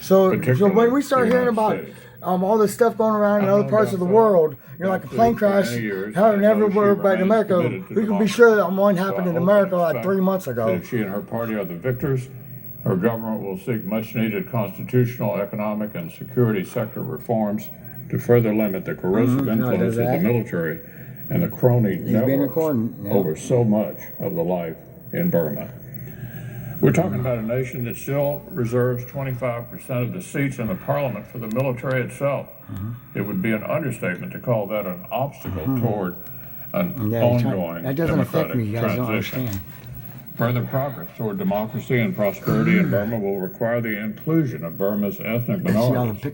So particularly when we the start hearing United about States. all this stuff going around in I've other known parts of the Dr. world, like a plane Food for crash many years, happening and knows she everywhere but in remains America, committed to we can be democracy. sure that one So happened I in hope America and like expect 3 months that ago. if she and her party are the victors, her government will seek much-needed constitutional, economic, and security sector reforms to further limit the corrosive influence of the military and the crony networks over so much of the life in Burma. We're talking about a nation that still reserves 25% of the seats in the parliament for the military itself. It would be an understatement to call that an obstacle toward an ongoing that doesn't affect democratic me, you guys don't transition. understand. Further progress toward democracy and prosperity in Burma will require the inclusion of Burma's ethnic minorities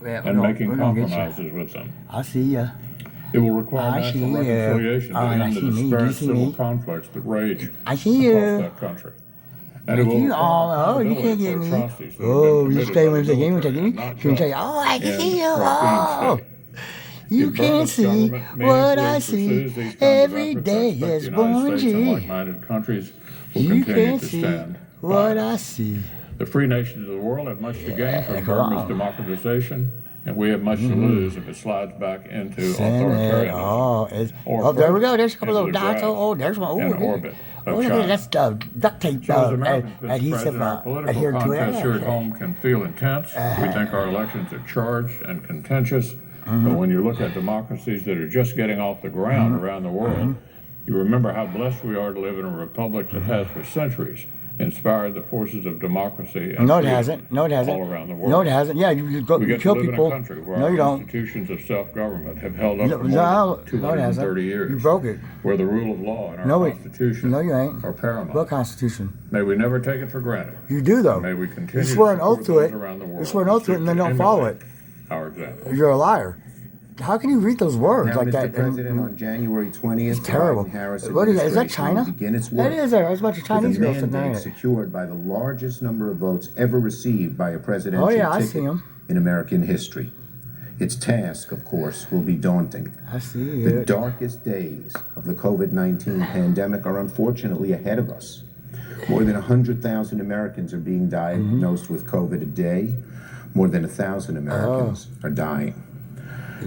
and making compromises with them. I see ya. It will require I national see ya. reconciliation to Oh, and I end the see me. Do you disparate see civil me? conflicts that rage I see across ya. that country. And it will You require you can't accountability get for me. atrocities that have Oh, been you committed stay by with the the game military and and not can tell you, just I can see in you. Rakhine Oh, State. you If can't Burma's see government what meaningfully I see pursues these kinds of every efforts, I day. expect Yes, the United born States and G. like-minded countries will You continue can't to see stand by what it. I see. The free nations of the world have much to gain from come Burma's on. democratization, and we have much to lose if it slides back into Senate. authoritarianism. Oh, there we go. There's a couple into of the dots. grasp There's one. and orbit Oh, of look at China. that. That's duct tape So as Americans, Mr. adhesive President, our political adhered to contests here at it. home can feel intense. We think our elections are charged and contentious. But when you look at democracies that are just getting off the ground around the world, you remember how blessed we are to live in a republic that has for centuries inspired the forces of democracy and No, it freedom hasn't. No, it hasn't. all around the world. No, it hasn't. Yeah, you We get kill to live people. in a country where No, our you don't. institutions of self-government have held up for more No, than no, it hasn't. 230 years. You broke it. Where the rule of law and our No, Constitution no, you ain't. are paramount. What Constitution? May we never take it for granted. You do, though. May we continue You swear to an oath support to it. those around the world You swear an who oath to it seek and then to don't follow it. emulate our example. You're a liar. How can you read those words Now, like Mr. that? President, on January 20th, It's terrible. the Biden-Harris What is that? Is that administration China? will begin its work That is there. There's a bunch of with Chinese a girls sitting there. mandate secured by the largest number of votes ever received by a presidential I see ticket 'em. in American history. Its task, of course, will be daunting. I see The it. darkest days of the COVID-19 pandemic are unfortunately ahead of us. More than 100,000 Americans are being diagnosed with COVID a day. More than 1,000 Americans are dying.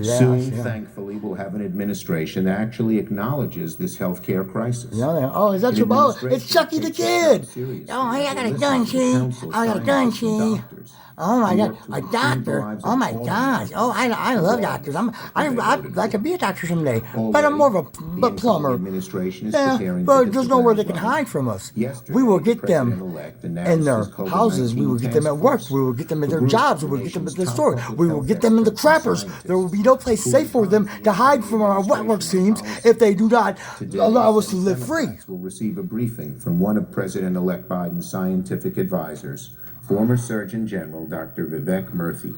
Yeah, I Soon, see 'em. thankfully, we'll have an administration that actually acknowledges this healthcare crisis. Oh, is that An your bow? It's administration Chucky that the takes itself Kid. seriously, Oh, hey, I got a listens gun, to Chi. counsel, I got a gun, scientists, and Chi. doctors. Oh my We God, work to a improve doctor! the lives Oh of my all gosh! Americans, Oh, I love doctors. I'd like to be a doctor someday, but I'm more of a Already, the plumber. incoming administration is Yeah, preparing to but hit there's the nowhere they ground can running. hide from us. Yesterday, We will the get them president-elect in announced their his COVID-19 houses. We will get them at work. task We will get them at force. their The jobs. We group will of get them at the the nation's store. top We will public get them in the health experts crappers. and There will be no place safe for them to hide from our wetwork seams if they do not Today, allow us to Senate live free. Democrats will receive a briefing from one of President-elect Biden's scientific advisors, former Surgeon General Dr. Vivek Murthy.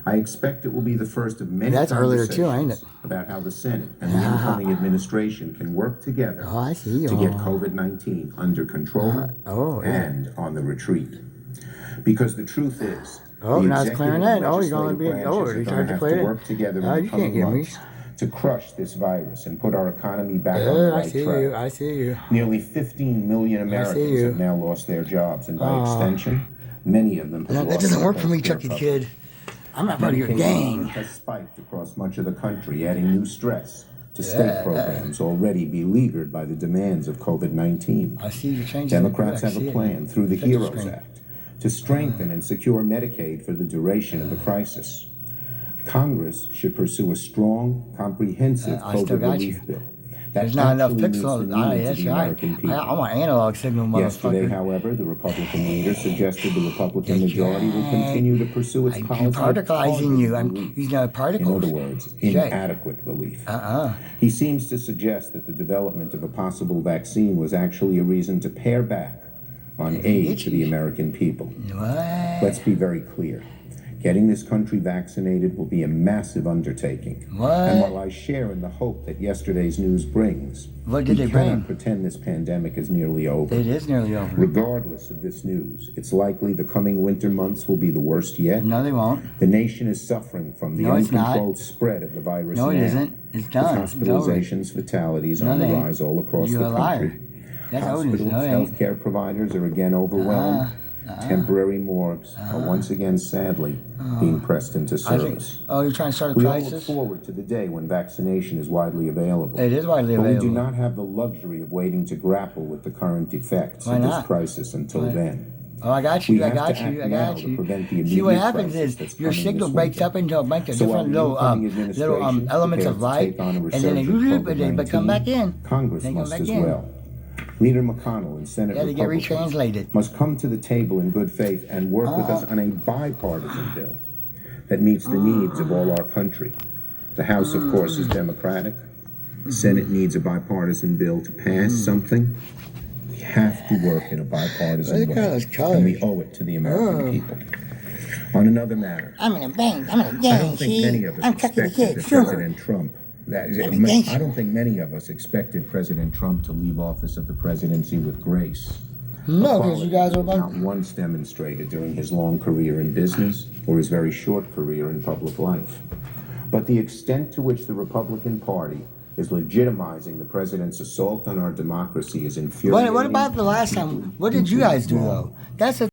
I expect it will be the first of many That's earlier too, conversations ain't it? about how the Senate and the incoming administration can work together Oh, I see. to get COVID-19 under control and on the retreat. Because the truth is, Oh, the now it's executive clarinet. and Oh, you're gonna legislative be. branches Oh, are you going tried to to have play to it. work together in Oh, the you can't coming get me. months to crush this virus and put our economy back on the I right see track. you. I see you. Nearly 15 million Americans you. have now lost their jobs, and by extension, many of them have That lost doesn't their work for me, healthcare Chucky the coverage. Kid. I'm not part of your Medicaid gang. has spiked across much of the country, adding new stress to state programs already beleaguered by the demands of COVID-19. I see you changing. Democrats have a plan through the Fix the HEROES screen. Act to strengthen and secure Medicaid for the duration of the crisis. Congress should pursue a strong, comprehensive I still COVID got relief you. bill that There's not enough actually meets the pixels. needs That's of the right. American people. I want analog signal, Yesterday, motherfucker. however, the Republican leader suggested the Republican majority will continue to pursue its I'm policy of particleizing you. targeted I'm relief. using particles. In other words, inadequate relief. He seems to suggest that the development of a possible vaccine was actually a reason to pare back on aid to the American people. What? Let's be very clear. Getting this country vaccinated will be a massive undertaking. What? And while I share in the hope that yesterday's news brings, What did we they cannot bring? pretend this pandemic is nearly over. It is nearly over. Regardless of this news, it's likely the coming winter months will be the worst yet. No, they won't. The nation is suffering from the No, it's not. uncontrolled spread of the virus No, it now, isn't. It's with done. It's over. hospitalizations, fatalities No, on the they ain't. rise all across You're the a liar. country. That's how it is. Hospitals, No, it ain't. healthcare providers are again overwhelmed, Temporary morgues are once again, sadly, being pressed into service. You're trying to start a We all look crisis? forward to the day when vaccination is widely available. It is widely But we do available. not have the luxury of waiting to grapple with the current effects Why of this not? crisis until then. Oh, I got We you, I have got to you, act I now got to you. prevent the See, what immediate happens crisis is that's your coming signal this breaks winter. up into a bunch of So while different the little incoming little administration elements prepares of to light, take on a and then they resurgent come back in. Congress They come must back as in. well. Leader McConnell and Senate Yeah, they get Republicans retranslated. must come to the table in good faith and work with us on a bipartisan bill that meets the needs of all our country. The House, of course, is Democratic. The Senate needs a bipartisan bill to pass something. We have to work in a bipartisan Look at way, those colors. and we owe it to the American people. On another matter, I'm in a bank. I'm in a I gang. don't think See? many of us I'm tucking the expected kids. that Sure. President Trump. a gangster. I don't think many of us expected President Trump to leave office of the presidency with grace. No, because you guys are Not about. once demonstrated during his long career in business or his very short career in public life. But the extent to which the Republican Party is legitimizing the president's assault on our democracy is infuriating. What about the last time? What did you guys do though? That's the